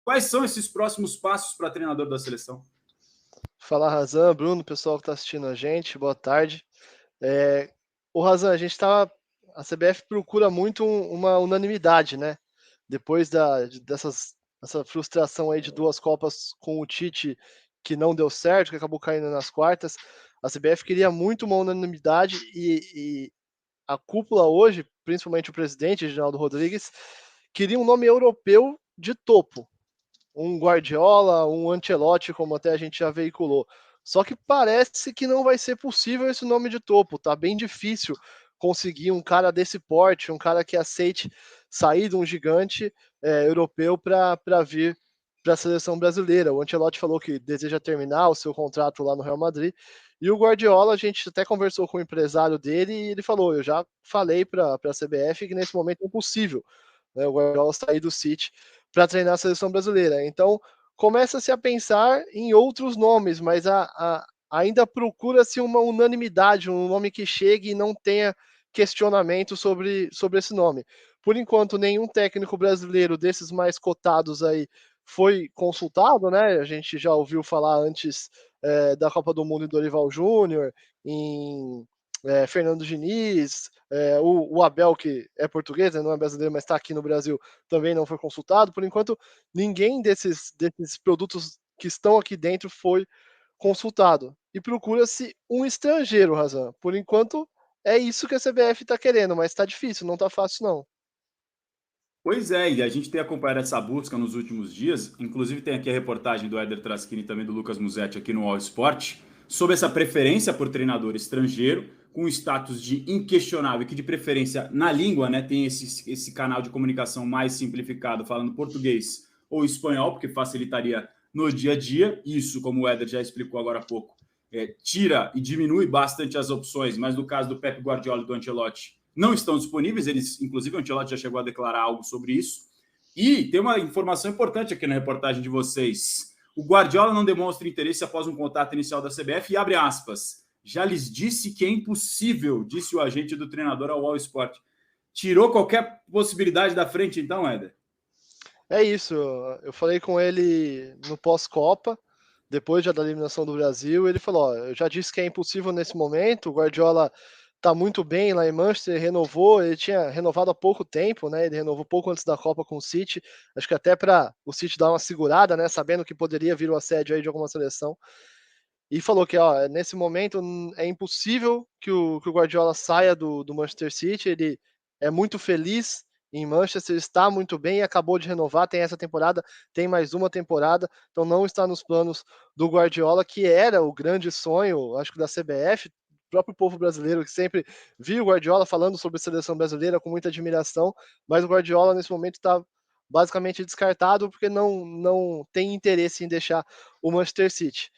Quais são esses próximos passos para treinador da seleção? Fala, Razan, Bruno, pessoal que está assistindo a gente, boa tarde. O Razan, a CBF procura muito uma unanimidade, né? Depois dessa frustração aí de 2 Copas com o Tite, que não deu certo, que acabou caindo nas quartas, a CBF queria muito uma unanimidade e a cúpula hoje, principalmente o presidente, Reginaldo Rodrigues, queria um nome europeu de topo. Um Guardiola, um Ancelotti, como até a gente já veiculou. Só que parece que não vai ser possível esse nome de topo. Tá bem difícil conseguir um cara desse porte, um cara que aceite sair de um gigante europeu para vir para a seleção brasileira. O Ancelotti falou que deseja terminar o seu contrato lá no Real Madrid. E o Guardiola, a gente até conversou com o empresário dele e ele falou: eu já falei para a CBF que nesse momento é impossível, né, o Guardiola sair do City para treinar a seleção brasileira. Então, começa-se a pensar em outros nomes, mas ainda procura-se uma unanimidade, um nome que chegue e não tenha questionamento sobre esse nome. Por enquanto, nenhum técnico brasileiro desses mais cotados aí foi consultado, né? A gente já ouviu falar antes da Copa do Mundo em Dorival Júnior, em Fernando Diniz, o Abel, que é português, né, não é brasileiro, mas está aqui no Brasil, também não foi consultado. Por enquanto, ninguém desses produtos que estão aqui dentro foi consultado. E procura-se um estrangeiro, Razan. Por enquanto, é isso que a CBF está querendo, mas está difícil, não está fácil, não. Pois é, e a gente tem acompanhado essa busca nos últimos dias. Inclusive tem aqui a reportagem do Éder Traschini e também do Lucas Musetti aqui no All Sport, sobre essa preferência por treinador estrangeiro, com status de inquestionável, que de preferência na língua, né, tem esse canal de comunicação mais simplificado, falando português ou espanhol, porque facilitaria no dia a dia. Isso, como o Éder já explicou agora há pouco, tira e diminui bastante as opções, mas no caso do Pep Guardiola e do Ancelotti, não estão disponíveis. Eles, inclusive, o Ancelotti já chegou a declarar algo sobre isso. E tem uma informação importante aqui na reportagem de vocês. O Guardiola não demonstra interesse após um contato inicial da CBF e abre aspas. Já lhes disse que é impossível, disse o agente do treinador ao All Sport. Tirou qualquer possibilidade da frente, então, Éder? É isso. Eu falei com ele no pós-Copa, depois da eliminação do Brasil. Ele falou: ó, eu já disse que é impossível nesse momento. O Guardiola tá muito bem lá em Manchester, renovou, ele tinha renovado há pouco tempo, né? Ele renovou pouco antes da Copa com o City, acho que até para o City dar uma segurada, né? Sabendo que poderia vir o assédio aí de alguma seleção. E falou que, ó, nesse momento é impossível que o Guardiola saia do Manchester City. Ele é muito feliz em Manchester, está muito bem, acabou de renovar, tem essa temporada, tem mais uma temporada, então não está nos planos do Guardiola, que era o grande sonho, acho que da CBF, próprio povo brasileiro, que sempre viu o Guardiola falando sobre a seleção brasileira com muita admiração, mas o Guardiola nesse momento está basicamente descartado porque não tem interesse em deixar o Manchester City.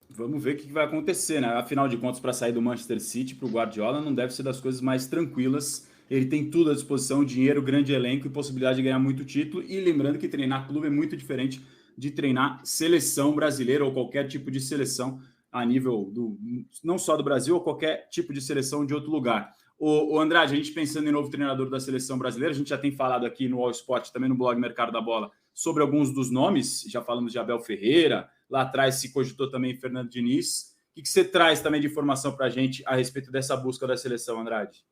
Vamos ver o que vai acontecer, né? Afinal de contas, para sair do Manchester City para o Guardiola não deve ser das coisas mais tranquilas. Ele tem tudo à disposição, dinheiro, grande elenco e possibilidade de ganhar muito título. E lembrando que treinar clube é muito diferente de treinar seleção brasileira ou qualquer tipo de seleção a nível não só do Brasil, ou qualquer tipo de seleção de outro lugar. O Andrade, a gente pensando em novo treinador da seleção brasileira, a gente já tem falado aqui no All Sport, também no blog Mercado da Bola, sobre alguns dos nomes. Já falamos de Abel Ferreira, lá atrás se cogitou também Fernando Diniz. O que você traz também de informação para a gente a respeito dessa busca da seleção, Andrade?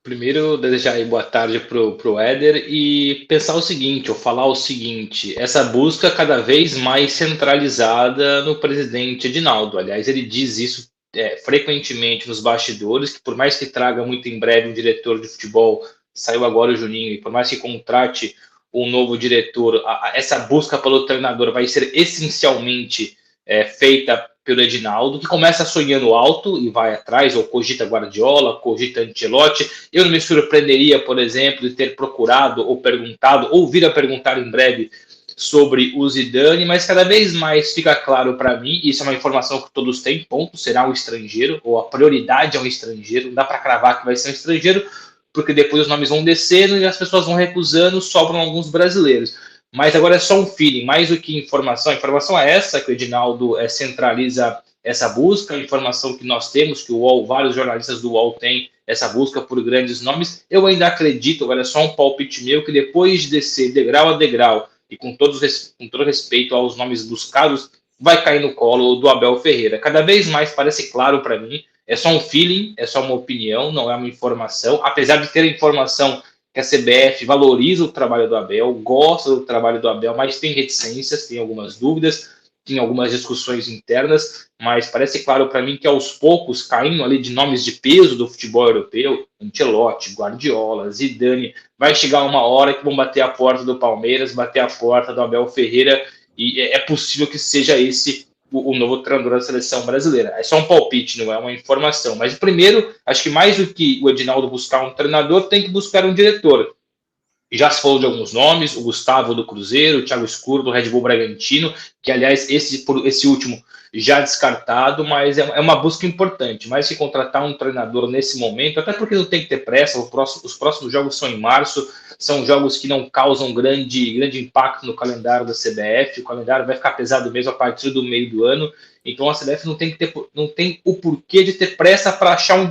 Primeiro, desejar aí boa tarde pro Éder e pensar o seguinte, ou falar o seguinte: essa busca cada vez mais centralizada no presidente Edinaldo. Aliás, ele diz isso frequentemente nos bastidores, que por mais que traga muito em breve um diretor de futebol, saiu agora o Juninho, e por mais que contrate um novo diretor, essa busca pelo treinador vai ser essencialmente feita pelo Edinaldo, que começa sonhando alto e vai atrás, ou cogita Guardiola, cogita Ancelotti. Eu não me surpreenderia, por exemplo, de ter procurado ou perguntado, ou vir a perguntar em breve sobre o Zidane, mas cada vez mais fica claro para mim, e isso é uma informação que todos têm, ponto, será um estrangeiro, ou a prioridade é um estrangeiro, não dá para cravar que vai ser um estrangeiro, porque depois os nomes vão descendo e as pessoas vão recusando, sobram alguns brasileiros. Mas agora é só um feeling, mais do que informação. A informação é essa, que o Edinaldo centraliza essa busca, a informação que nós temos, que o UOL, vários jornalistas do UOL têm essa busca por grandes nomes. Eu ainda acredito, agora é só um palpite meu, que depois de descer degrau a degrau e com todo respeito aos nomes buscados, vai cair no colo do Abel Ferreira. Cada vez mais parece claro para mim, é só um feeling, é só uma opinião, não é uma informação, apesar de ter informação que a CBF valoriza o trabalho do Abel, gosta do trabalho do Abel, mas tem reticências, tem algumas dúvidas, tem algumas discussões internas, mas parece claro para mim que aos poucos, caindo ali de nomes de peso do futebol europeu, Ancelotti, Guardiola, Zidane, vai chegar uma hora que vão bater a porta do Palmeiras, bater a porta do Abel Ferreira, e é possível que seja esse o novo treinador da seleção brasileira. É só um palpite, não é uma informação. Mas primeiro, acho que mais do que o Edinaldo buscar um treinador, tem que buscar um diretor. Já se falou de alguns nomes, o Gustavo do Cruzeiro, o Thiago Escuro do Red Bull Bragantino, que aliás, esse último já descartado, mas é uma busca importante. Mais que contratar um treinador nesse momento, até porque não tem que ter pressa, os próximos jogos são em março, são jogos que não causam grande impacto no calendário da CBF, o calendário vai ficar pesado mesmo a partir do meio do ano, então a CBF não tem o porquê de ter pressa para achar um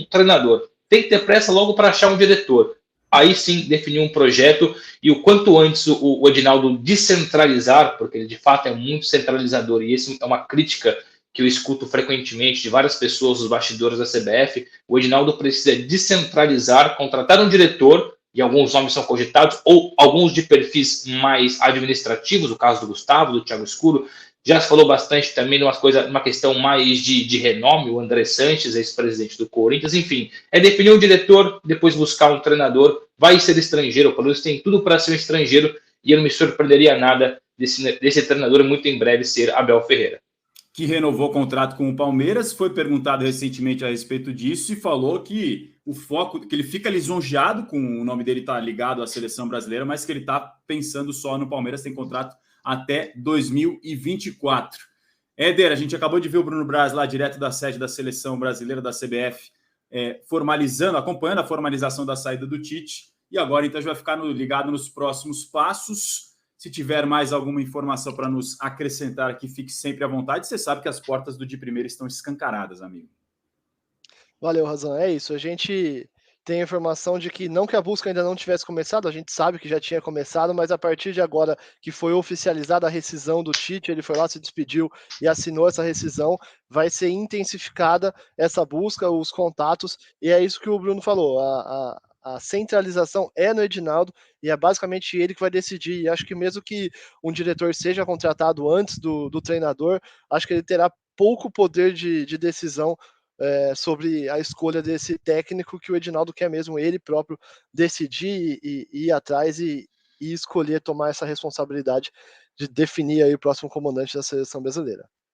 treinador, tem que ter pressa logo para achar um diretor. Aí sim definir um projeto e o quanto antes o Edinaldo descentralizar, porque ele de fato é muito centralizador e isso é uma crítica que eu escuto frequentemente de várias pessoas dos bastidores da CBF, o Edinaldo precisa descentralizar, contratar um diretor, e alguns nomes são cogitados, ou alguns de perfis mais administrativos, o caso do Gustavo, do Thiago Escuro, já se falou bastante também numa questão mais de renome, o André Sanches, ex-presidente do Corinthians, enfim, é definir um diretor, depois buscar um treinador, vai ser estrangeiro, o Palmeiras tem tudo para ser um estrangeiro, e eu não me surpreenderia nada desse treinador muito em breve ser Abel Ferreira. Que renovou o contrato com o Palmeiras, foi perguntado recentemente a respeito disso e falou que o foco, que ele fica lisonjeado com o nome dele estar ligado à seleção brasileira, mas que ele está pensando só no Palmeiras, tem contrato até 2024. Éder, a gente acabou de ver o Bruno Braz lá direto da sede da seleção brasileira, da CBF, acompanhando a formalização da saída do Tite, e agora então a gente vai ficar ligado nos próximos passos. Se tiver mais alguma informação para nos acrescentar aqui, fique sempre à vontade. Você sabe que as portas do De Primeira estão escancaradas, amigo. Valeu, Razan. É isso. A gente tem a informação de que não que a busca ainda não tivesse começado, a gente sabe que já tinha começado, mas a partir de agora que foi oficializada a rescisão do Tite, ele foi lá, se despediu e assinou essa rescisão, vai ser intensificada essa busca, os contatos, e é isso que o Bruno falou, a centralização é no Edinaldo e é basicamente ele que vai decidir. E acho que mesmo que um diretor seja contratado antes do treinador, acho que ele terá pouco poder de decisão sobre a escolha desse técnico, que o Edinaldo quer mesmo ele próprio decidir e ir atrás e escolher tomar essa responsabilidade de definir aí o próximo comandante da seleção brasileira.